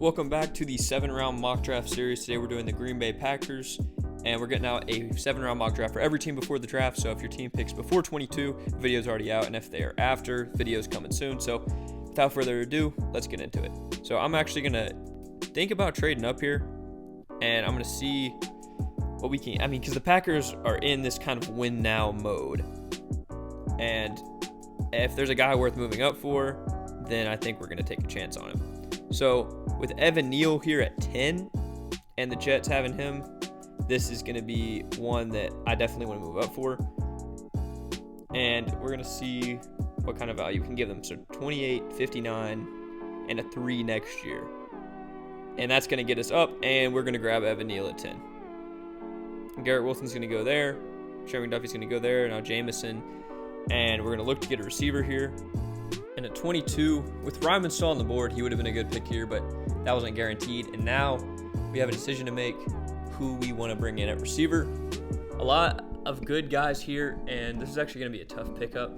Welcome back to the 7-round mock draft series. Today we're doing the Green Bay Packers, and we're getting out a 7-round mock draft for every team before the draft. So if your team picks before 22, the video's already out, and if they are after, video's coming soon. So without further ado, let's get into it. So I'm actually going to think about trading up here, and I'm going to see what we can, because the Packers are in this kind of win now mode. And if there's a guy worth moving up for, then I think we're going to take a chance on him. So with Neal here at 10 and the Jets having him, this is going to be one that I definitely want to move up for. And we're going to see what kind of value we can give them. So 28, 59, and a 3 next year. And that's going to get us up, and we're going to grab Neal at 10. Garrett Wilson's going to go there. Sherman Duffy's going to go there. Now Jameson. And we're going to look to get a receiver here. And at 22, with Raimann still on the board, he would have been a good pick here, but that wasn't guaranteed. And now we have a decision to make who we want to bring in at receiver. A lot of good guys here, and this is actually going to be a tough pickup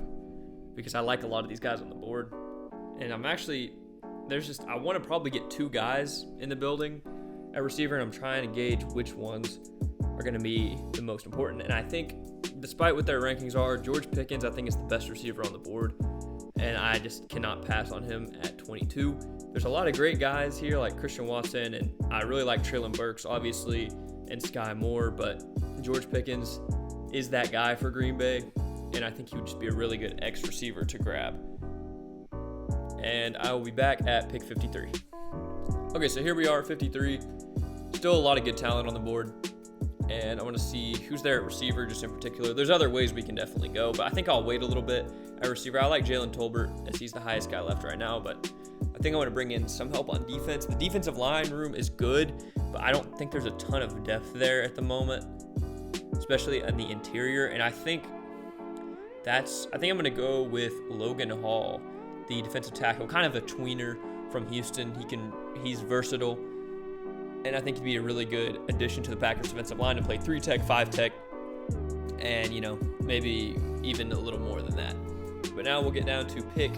because I like a lot of these guys on the board. And I want to probably get 2 guys in the building at receiver, and I'm trying to gauge which ones are going to be the most important. And I think, despite what their rankings are, George Pickens, I think, is the best receiver on the board. And I just cannot pass on him at 22. There's a lot of great guys here like Christian Watson, and I really like Treylon Burks, obviously, and Sky Moore, but George Pickens is that guy for Green Bay, and I think he would just be a really good X receiver to grab. And I will be back at pick 53. Okay, so here we are at 53. Still a lot of good talent on the board, and I want to see who's there at receiver just in particular. There's other ways we can definitely go, but I think I'll wait a little bit at receiver. I like Jalen Tolbert as he's the highest guy left right now, but I think I want to bring in some help on defense. The defensive line room is good, but I don't think there's a ton of depth there at the moment, especially on the interior. And I think I'm going to go with Logan Hall, the defensive tackle, kind of a tweener from Houston. He's versatile, and I think he'd be a really good addition to the Packers defensive line to play 3 tech, 5 tech, and maybe even a little more than that. But now we'll get down to pick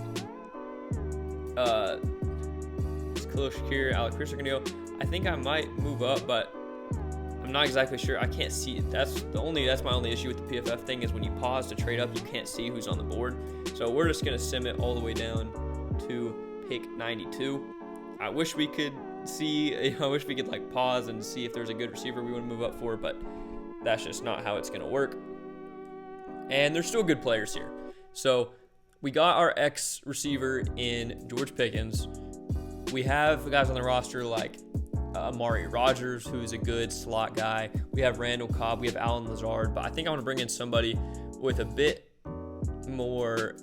Khalil Shakir, Alec Pierce are going to go. I think I might move up, but I'm not exactly sure. I can't see it. That's my only issue with the PFF thing is when you pause to trade up, you can't see who's on the board. So we're just going to sim it all the way down to pick 92. I wish we could pause and see if there's a good receiver we want to move up for, but that's just not how it's going to work. And there's still good players here. So we got our X receiver in George Pickens. We have guys on the roster like Amari Rogers, who's a good slot guy. We have Randall Cobb. We have Alan Lazard. But I think I want to bring in somebody with a bit more,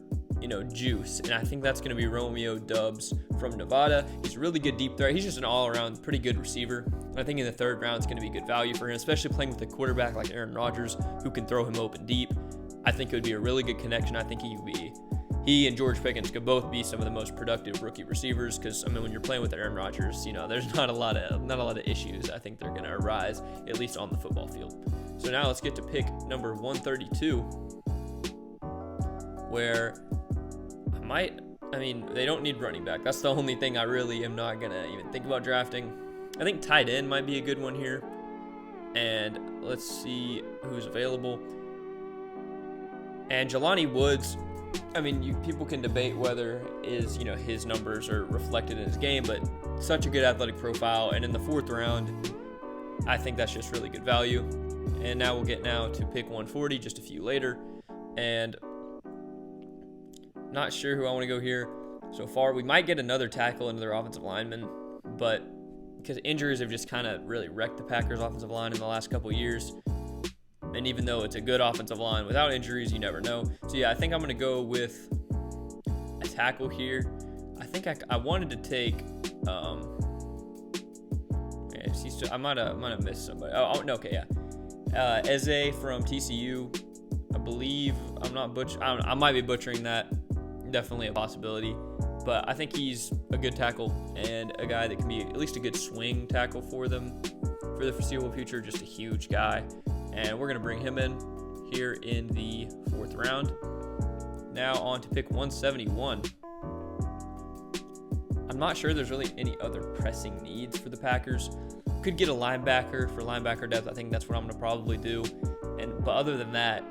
juice. And I think that's going to be Romeo Doubs from Nevada. He's a really good deep threat. He's just an all-around pretty good receiver. And I think in the 3rd round, it's going to be good value for him, especially playing with a quarterback like Aaron Rodgers who can throw him open deep. I think it would be a really good connection. I think he and George Pickens could both be some of the most productive rookie receivers because, when you're playing with Aaron Rodgers, there's not a lot of issues I think they're going to arise, at least on the football field. So now let's get to pick number 132, where they don't need running back. That's the only thing I really am not going to even think about drafting. I think tight end might be a good one here. And let's see who's available. And Jelani Woods, people can debate whether his numbers are reflected in his game, but such a good athletic profile. And in the 4th round, I think that's just really good value. And now we'll get to pick 140, just a few later. And not sure who I want to go here so far. We might get another tackle, another offensive lineman, but because injuries have just kind of really wrecked the Packers offensive line in the last couple years. And even though it's a good offensive line, without injuries, you never know. So, yeah, I think I'm going to go with a tackle here. I think I wanted to take I might have missed somebody. Eze from TCU. I believe I might be butchering that. Definitely a possibility. But I think he's a good tackle and a guy that can be at least a good swing tackle for them for the foreseeable future. Just a huge guy. And we're going to bring him in here in the 4th round. Now on to pick 171. I'm not sure there's really any other pressing needs for the Packers. Could get a linebacker for linebacker depth. I think that's what I'm going to probably do. But other than that,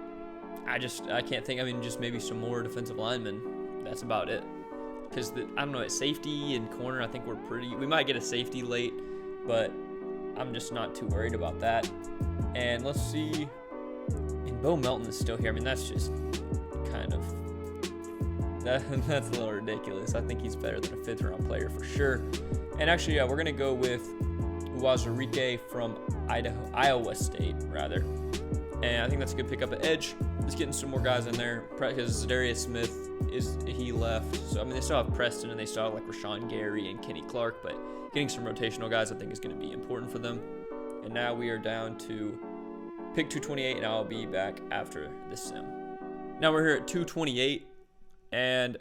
I can't think. I mean, just maybe some more defensive linemen. That's about it. Because, I don't know, at safety and corner, I think we might get a safety late, but I'm just not too worried about that. And let's see. And Bo Melton is still here. I mean, that's just kind of, that's a little ridiculous. I think he's better than a 5th round player for sure. And actually, yeah, we're going to go with Uwazurike from Iowa State, rather. And I think that's a good pickup at edge. Just getting some more guys in there because Darius Smith he left. So I mean, they still have Preston and they still have like Rashawn Gary and Kenny Clark, but getting some rotational guys I think is going to be important for them. And now we are down to pick 228, and I'll be back after this sim. Now we're here at 228, and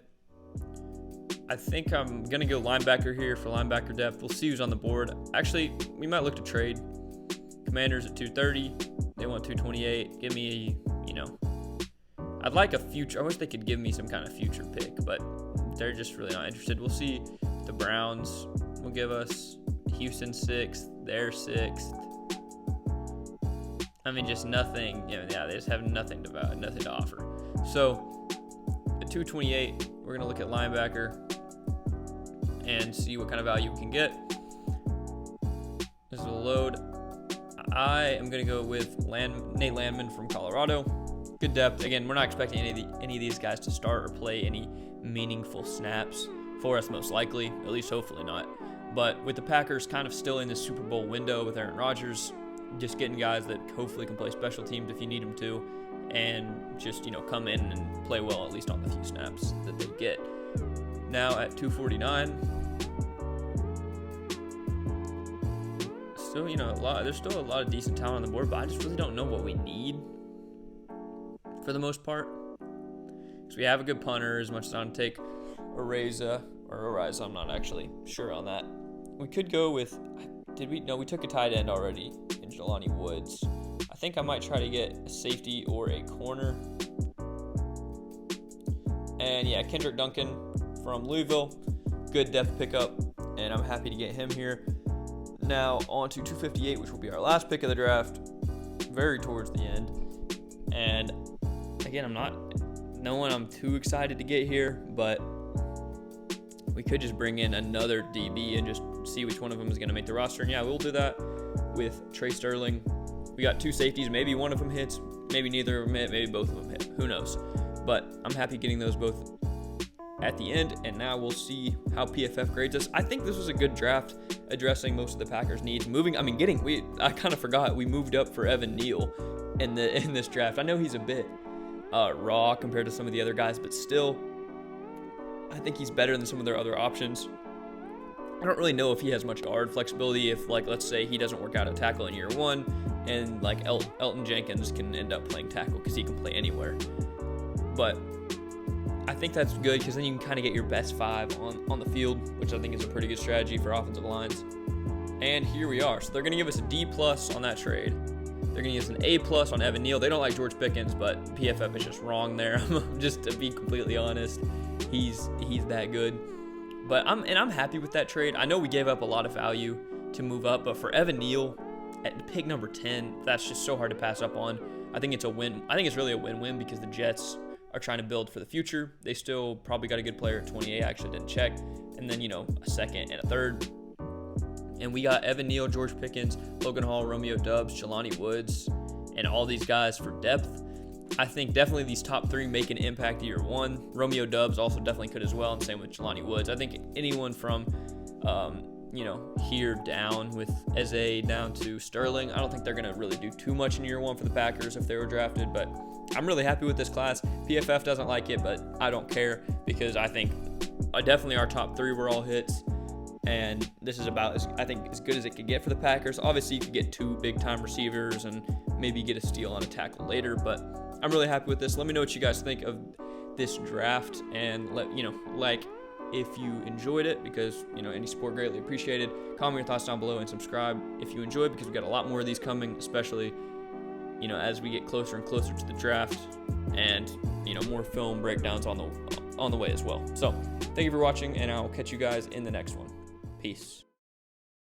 I think I'm going to go linebacker here for linebacker depth. We'll see who's on the board. Actually, we might look to trade. Commanders at 230. They want 228. Give me, I'd like a future. I wish they could give me some kind of future pick, but they're just really not interested. We'll see. The Browns will give us Houston 6th, their 6th. I mean, just nothing. They just have nothing to offer. So at 228, we're gonna look at linebacker and see what kind of value we can get. This is a load. I am gonna go with Nate Landman from Colorado. Good depth. Again, we're not expecting any of these guys to start or play any meaningful snaps for us, most likely. At least, hopefully not. But with the Packers kind of still in the Super Bowl window with Aaron Rodgers, just getting guys that hopefully can play special teams if you need them to, and just come in and play well at least on the few snaps that they get. Now at 249, still there's still a lot of decent talent on the board, but I just really don't know what we need for the most part. Because we have a good punter, as much as I want to take Ariza, I'm not actually sure on that. We could go with, we took a tight end already in Jelani Woods. I think I might try to get a safety or a corner. And yeah, Kendrick Duncan from Louisville, good depth pickup, and I'm happy to get him here. Now on to 258, which will be our last pick of the draft, very towards the end. And again, I'm too excited to get here, but we could just bring in another DB and just see which one of them is going to make the roster. And yeah, we'll do that with Trey Sterling. We got 2 safeties. Maybe one of them hits, maybe neither of them hit, maybe both of them hit. Who knows? But I'm happy getting those both at the end, and now we'll see how PFF grades us. I think this was a good draft, addressing most of the Packers' needs. I kind of forgot we moved up for Evan Neal in this draft. I know he's a bit raw compared to some of the other guys, but still, I think he's better than some of their other options. I don't really know if he has much guard flexibility. If, let's say he doesn't work out at tackle in year 1, and Elton Jenkins can end up playing tackle because he can play anywhere. But I think that's good because then you can kind of get your best 5 on the field, which I think is a pretty good strategy for offensive lines. And here we are. So they're going to give us a D+ on that trade. They're going to give us an A+ on Evan Neal. They don't like George Pickens, but PFF is just wrong there. Just to be completely honest, he's that good. But I'm happy with that trade. I know we gave up a lot of value to move up, but for Evan Neal at pick number 10, that's just so hard to pass up on. I think it's a win. I think it's really a win-win because the Jets are trying to build for the future. They still probably got a good player at 28. I actually didn't check. And then, a second and a third. And we got Evan Neal, George Pickens, Logan Hall, Romeo Doubs, Jelani Woods, and all these guys for depth. I think definitely these top 3 make an impact year 1. Romeo Doubs also definitely could as well, and same with Jelani Woods. I think anyone from, here down with Eze down to Sterling, I don't think they're going to really do too much in year 1 for the Packers if they were drafted, but I'm really happy with this class. PFF doesn't like it, but I don't care because I think definitely our top 3 were all hits. And this is about, as good as it could get for the Packers. Obviously, you could get 2 big-time receivers and maybe get a steal on a tackle later. But I'm really happy with this. Let me know what you guys think of this draft. And if you enjoyed it, because, any support greatly appreciated. Comment your thoughts down below and subscribe if you enjoyed, because we've got a lot more of these coming, especially, as we get closer and closer to the draft. And, more film breakdowns on on the way as well. So thank you for watching, and I'll catch you guys in the next one. Peace.